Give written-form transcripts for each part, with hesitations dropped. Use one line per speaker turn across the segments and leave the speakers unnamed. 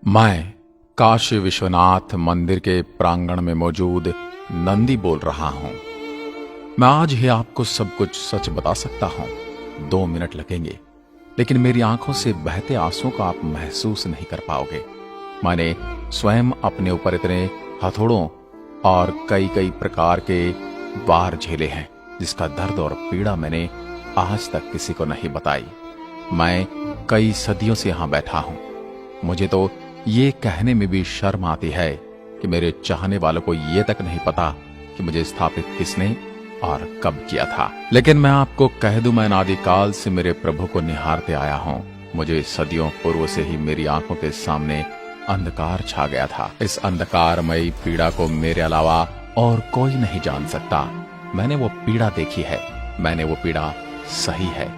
मैं काशी विश्वनाथ मंदिर के प्रांगण में मौजूद नंदी बोल रहा हूं। मैं आज ही आपको सब कुछ सच बता सकता हूं। 2 मिनट लगेंगे, लेकिन मेरी आंखों से बहते आंसुओं का आप महसूस नहीं कर पाओगे। मैंने स्वयं अपने ऊपर इतने हथौड़ों और कई कई प्रकार के वार झेले हैं, जिसका दर्द और पीड़ा मैंने आज तक किसी को नहीं बताई। मैं कई सदियों से यहां बैठा हूं। मुझे तो ये कहने में भी शर्म आती है कि मेरे चाहने वालों को ये तक नहीं पता कि मुझे स्थापित किसने और कब किया था। लेकिन मैं आपको कह दूं, मैं अनादिकाल से मेरे प्रभु को निहारते आया हूं। मुझे सदियों पूर्व से ही मेरी आंखों के सामने अंधकार छा गया था। इस अंधकारमयी पीड़ा को मेरे अलावा और कोई नहीं जान सकता। मैंने वो पीड़ा देखी है। मैंने वो पीड़ा सही है।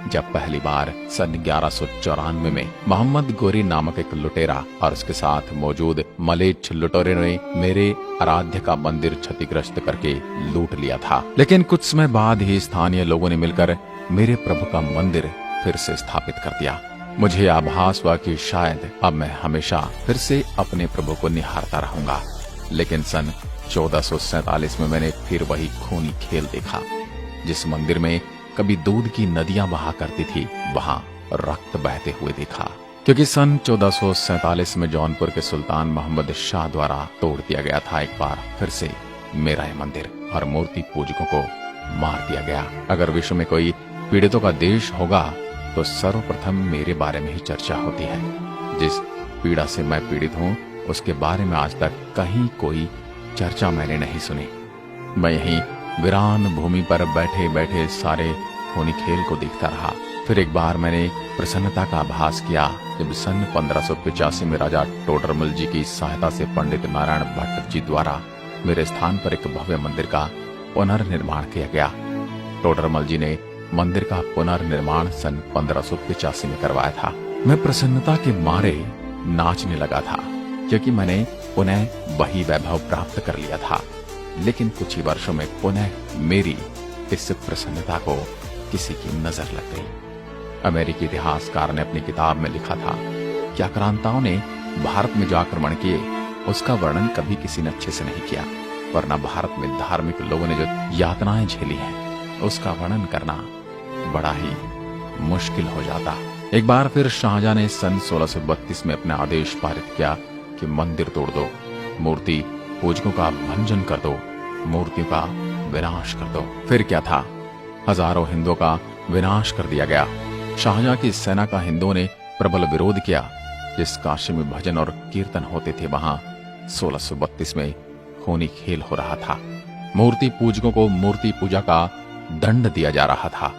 जब पहली बार सन 1194 में मोहम्मद गोरी नामक एक लुटेरा और उसके साथ मौजूद मलेच्छ लुटेरे ने मेरे आराध्य का मंदिर क्षतिग्रस्त करके लूट लिया था। लेकिन कुछ समय बाद ही स्थानीय लोगों ने मिलकर मेरे प्रभु का मंदिर फिर से स्थापित कर दिया। मुझे आभास हुआ कि शायद अब मैं हमेशा फिर से अपने प्रभु को निहारता रहूंगा। लेकिन सन 1447 में मैंने फिर वही खूनी खेल देखा। जिस मंदिर में कभी दूध की नदियां बहा करती थी, वहां रक्त बहते हुए देखा। क्योंकि सन 1447 में जौनपुर के सुल्तान मोहम्मद शाह द्वारा तोड़ दिया गया था एक बार फिर से मेरा यह मंदिर, और मूर्ति पूजकों को मार दिया गया। अगर विश्व में कोई पीड़ितों का देश होगा तो सर्वप्रथम मेरे बारे में ही चर्चा होती है। जिस पीड़ा से मैं पीड़ित हूँ उसके बारे में आज तक कहीं कोई चर्चा मैंने नहीं सुनी। मैं यहीं वीरान भूमि पर बैठे बैठे सारे खूनी खेल को देखता रहा। फिर एक बार मैंने प्रसन्नता का आभास किया जब सन 1585 में राजा टोडरमल जी की सहायता से पंडित नारायण भट्ट जी द्वारा मेरे स्थान पर एक भव्य मंदिर का पुनर्निर्माण किया गया। टोडरमल जी ने मंदिर का पुनर्निर्माण सन 1585 में करवाया था। मैं प्रसन्नता के मारे नाचने लगा था, क्योंकि मैंने पुनः वही वैभव प्राप्त कर लिया था। लेकिन कुछ ही वर्षों में पुनः मेरी इस प्रसन्नता को किसी की नजर लग गई। अमेरिकी इतिहासकार ने अपनी किताब में लिखा था कि आक्रांताओं ने भारत में जो आक्रमण किए उसका वर्णन कभी किसी ने अच्छे से नहीं किया, वरना भारत में धार्मिक लोगों ने जो यातनाएं झेली हैं उसका वर्णन करना बड़ा ही मुश्किल हो जाता। एक बार फिर शाहजहां ने सन 1632 में अपना आदेश पारित किया कि मंदिर तोड़ दो, मूर्ति पूजकों का भंजन कर दो, मूर्तियों का विनाश कर दो। फिर क्या था, हजारों हिंदुओं का विनाश कर दिया गया। शाहजहां की सेना का हिंदुओं ने प्रबल विरोध किया। जिस काशी में भजन और कीर्तन होते थे वहां 1632 में खूनी खेल हो रहा था। मूर्ति पूजकों को मूर्ति पूजा का दंड दिया जा रहा था।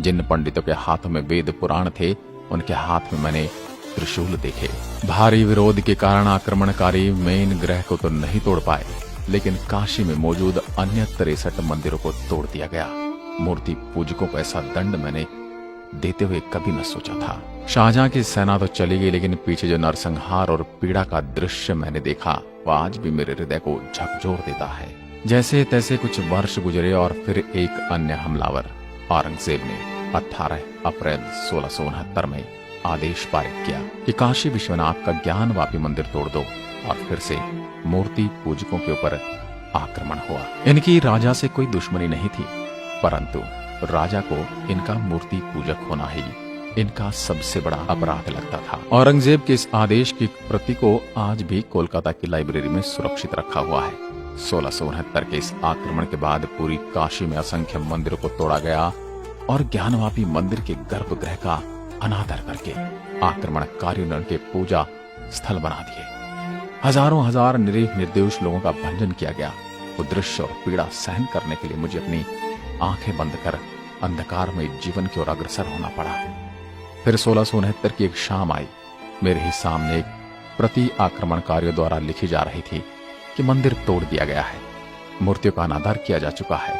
जिन पंडितों के हाथों में वेद पुराण थे उनके हाथ में मैंने त्रिशूल देखे। भारी विरोध के कारण आक्रमणकारी मेन ग्रह को तो नहीं तोड़ पाए, लेकिन काशी में मौजूद अन्य 63 मंदिरों को तोड़ दिया गया। मूर्ति पूजकों को ऐसा दंड मैंने देते हुए कभी न सोचा था। शाहजहां की सेना तो चली गई, लेकिन पीछे जो नरसंहार और पीड़ा का दृश्य मैंने देखा वह आज भी मेरे हृदय को झकझोर देता है। जैसे तैसे कुछ वर्ष गुजरे और फिर एक अन्य हमलावर औरंगजेब ने 18 अप्रैल 1669 में आदेश पारित किया कि काशी विश्वनाथ का ज्ञानवापी मंदिर तोड़ दो, और फिर से मूर्ति पूजकों के ऊपर आक्रमण हुआ। इनकी राजा से कोई दुश्मनी नहीं थी, परंतु राजा को इनका मूर्ति पूजक होना ही इनका सबसे बड़ा अपराध लगता था। औरंगजेब के इस आदेश की प्रति को आज भी कोलकाता की लाइब्रेरी में सुरक्षित रखा हुआ है। 1669 के इस आक्रमण के बाद पूरी काशी में असंख्य मंदिरों को तोड़ा गया और ज्ञानवापी मंदिर के गर्भगृह का अनादर करके आक्रमणकारियों ने उनके पूजा स्थल बना दिए। हजारों हजार निरीह निर्दोष लोगों का भंजन किया गया। वो दृश्य और पीड़ा सहन करने के लिए मुझे अपनी आंखें बंद कर अंधकार में जीवन की ओर अग्रसर होना पड़ा। फिर 1669 की एक शाम आई। मेरे ही सामने एक प्रति आक्रमणकारियों द्वारा लिखी जा रही थी कि मंदिर तोड़ दिया गया है, मूर्तियों का अनादर किया जा चुका है।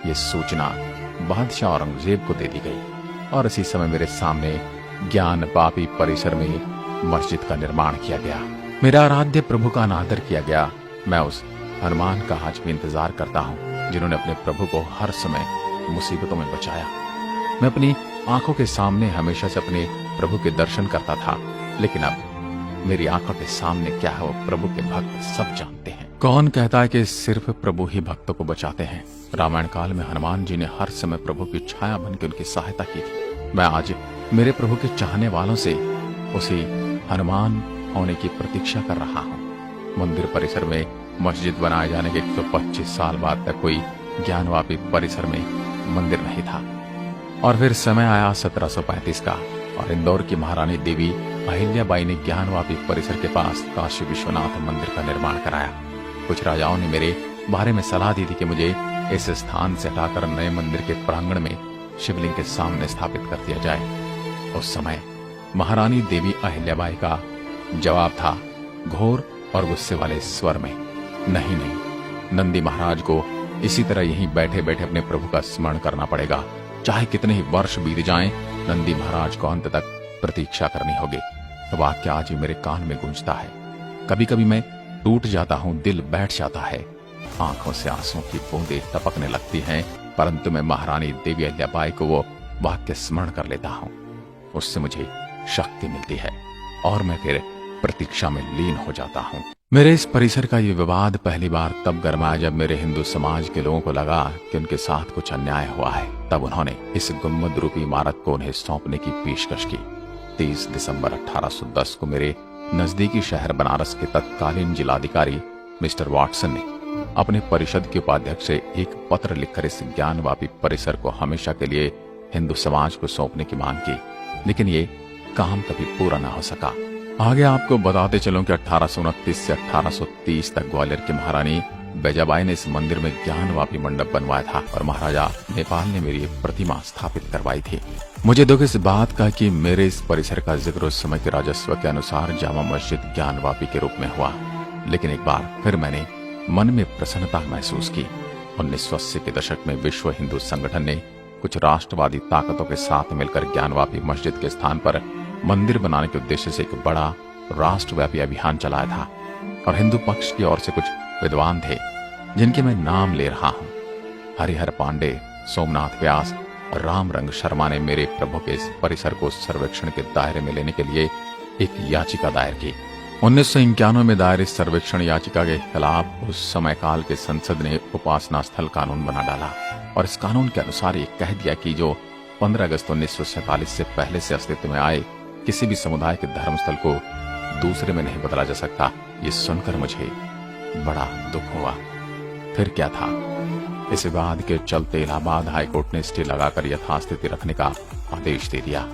ये सूचना बादशाह औरंगजेब को दे दी गई, और इसी समय मेरे सामने ज्ञान पापी परिसर में मस्जिद का निर्माण किया गया। मेरा आराध्य प्रभु का अनादर किया गया। मैं उस हनुमान का आज भी इंतजार करता हूँ जिन्होंने अपने प्रभु को हर समय मुसीबतों में बचाया। मैं अपनी आंखों के सामने हमेशा से अपने प्रभु के दर्शन करता था, लेकिन अब मेरी आंखों के सामने क्या है वो प्रभु के भक्त सब जानते हैं। कौन कहता है कि सिर्फ प्रभु ही भक्तों को बचाते हैं? रामायण काल में हनुमान जी ने हर समय प्रभु की छाया बनकर उनकी सहायता की थी। मैं आज मेरे प्रभु के चाहने वालों से उसी हनुमान होने की प्रतीक्षा कर रहा हूँ। मंदिर परिसर में मस्जिद बनाए जाने के 125 साल बाद तक कोई ज्ञानवापी परिसर में मंदिर नहीं था, और फिर समय आया 1735 का, और इंदौर की महारानी देवी अहिल्याबाई ने ज्ञानवापी परिसर के पास काशी विश्वनाथ मंदिर का निर्माण कराया। कुछ राजाओं ने मेरे बारे में सलाह दी थी कि मुझे इस स्थान से हटाकर नए मंदिर के प्रांगण में शिवलिंग के सामने स्थापित कर दिया जाए। उस समय महारानी देवी अहिल्याबाई का जवाब था घोर और गुस्से वाले स्वर में, नहीं नहीं, नंदी महाराज को इसी तरह यहीं बैठे बैठे अपने प्रभु का स्मरण करना पड़ेगा। चाहे कितने ही वर्ष बीत जाएं, नंदी महाराज को अंत तक प्रतीक्षा करनी होगी। वाक्य आज भी मेरे कान में गूंजता है। कभी कभी मैं टूट जाता हूँ, दिल बैठ जाता है, आंखों से आंसुओं की बूंदें टपकने लगती हैं, परंतु मैं महारानी देवी अहिल्याबाई को वो वाक्य स्मरण कर लेता हूँ। उससे मुझे शक्ति मिलती है और मैं फिर प्रतीक्षा में लीन हो जाता हूँ। मेरे इस परिसर का ये विवाद पहली बार तब गरमाया जब मेरे हिंदू समाज के लोगों को लगा कि उनके साथ कुछ अन्याय हुआ है। तब उन्होंने इस गुम्बद रूपी इमारत को उन्हें सौंपने की पेशकश की। 30 दिसंबर 1810 को मेरे नजदीकी शहर बनारस के तत्कालीन जिलाधिकारी मिस्टर वाटसन ने अपने परिषद के उपाध्यक्ष से एक पत्र लिखकर इस ज्ञानवापी परिसर को हमेशा के लिए हिंदू समाज को सौंपने की मांग की, लेकिन ये काम कभी पूरा न हो सका। आगे आपको बताते चलूं कि 1829 से 1830 तक ग्वालियर की महारानी बैजाबाई ने इस मंदिर में ज्ञानवापी मंडप बनवाया था और महाराजा नेपाल ने मेरी प्रतिमा स्थापित करवाई थी। मुझे दुख इस बात का कि मेरे इस परिसर का जिक्र उस समय के राजस्व के अनुसार जामा मस्जिद ज्ञानवापी के रूप में हुआ, लेकिन एक बार फिर मैंने मन में प्रसन्नता महसूस की। 1980 के दशक में विश्व हिंदू संगठन ने कुछ राष्ट्रवादी ताकतों के साथ मिलकर ज्ञानवापी मस्जिद के स्थान पर मंदिर बनाने के उद्देश्य से एक बड़ा राष्ट्रव्यापी अभियान चलाया था, और हिंदू पक्ष की ओर से कुछ विद्वान थे जिनके मैं नाम ले रहा हूँ। हरिहर पांडे, सोमनाथ व्यास और रामरंग शर्मा ने मेरे प्रभु के इस परिसर को सर्वेक्षण के दायरे में लेने के लिए एक याचिका दायर की। 1991 में दायर इस सर्वेक्षण याचिका के खिलाफ उस समय काल के संसद ने उपासना स्थल कानून बना डाला, और इस कानून के अनुसार ये कह दिया कि जो 15 अगस्त 1947 से पहले से अस्तित्व में आए किसी भी समुदाय के धर्मस्थल को दूसरे में नहीं बदला जा सकता। ये सुनकर मुझे बड़ा दुख हुआ। फिर क्या था, इस विवाद के चलते इलाहाबाद हाईकोर्ट ने स्टे लगाकर यथास्थिति रखने का आदेश दे दिया।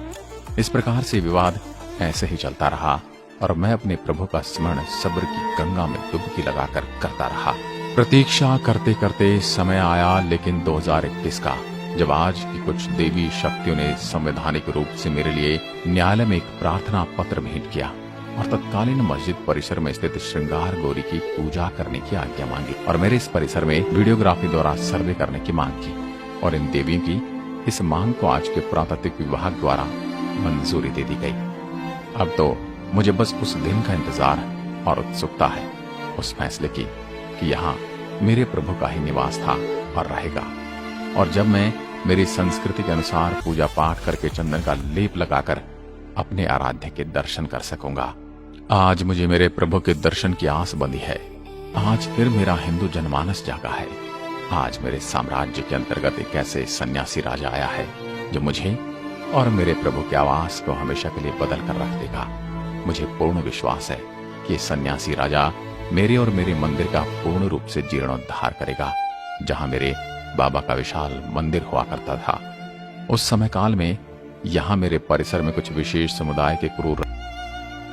इस प्रकार से विवाद ऐसे ही चलता रहा और मैं अपने प्रभु का स्मरण सब्र की गंगा में डुबकी लगाकर करता रहा। प्रतीक्षा करते करते समय आया, लेकिन 2021 का, जब आज की कुछ देवी शक्तियों ने संवैधानिक रूप से मेरे लिए न्यायालय में एक प्रार्थना पत्र भेंट किया और तत्कालीन मस्जिद परिसर में स्थित श्रृंगार गौरी की पूजा करने की आज्ञा मांगी, और मेरे इस परिसर में वीडियोग्राफी द्वारा सर्वे करने की मांग की, और इन देवियों की इस मांग को आज के पुरातत्व विभाग द्वारा मंजूरी दे दी गई। अब तो मुझे बस उस दिन का इंतजार और उत्सुकता है, उस फैसले की कि यहाँ मेरे प्रभु का ही निवास था और रहेगा, और जब मैं मेरी संस्कृति के अनुसार पूजा पाठ करके चंदन का लेप लगाकर अपने आराध्य के दर्शन कर सकूंगा। आज मुझे मेरे प्रभु के दर्शन की आस बंधी है। आज फिर मेरा हिंदू जनमानस जागा है। आज मेरे साम्राज्य के अंतर्गत एक ऐसे सन्यासी राजा आया है जो मुझे और मेरे प्रभु के आवास को हमेशा के लिए बदल कर रख देगा। मुझे पूर्ण विश्वास है कि सन्यासी राजा मेरे और मेरे मंदिर का पूर्ण रूप से जीर्णोद्धार करेगा। जहां मेरे बाबा का विशाल मंदिर हुआ करता था, उस समय काल में यहाँ मेरे परिसर में कुछ विशेष समुदाय के क्रूर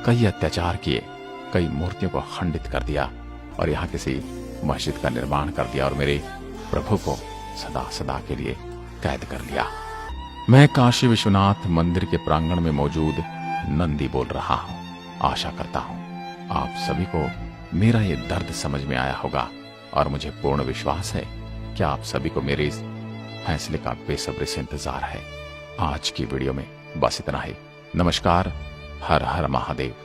कई अत्याचार किए, कई मूर्तियों को खंडित कर दिया और यहाँ किसी मस्जिद का निर्माण कर दिया और मेरे प्रभु को सदा सदा के लिए कैद कर लिया। मैं काशी विश्वनाथ मंदिर के प्रांगण में मौजूद नंदी बोल रहा हूँ। आशा करता हूँ आप सभी को मेरा ये दर्द समझ में आया होगा और मुझे पूर्ण विश्वास है कि आप सभी को मेरे इस फैसले का बेसब्री से इंतजार है। आज की वीडियो में बस इतना ही। नमस्कार। हर हर महादेव।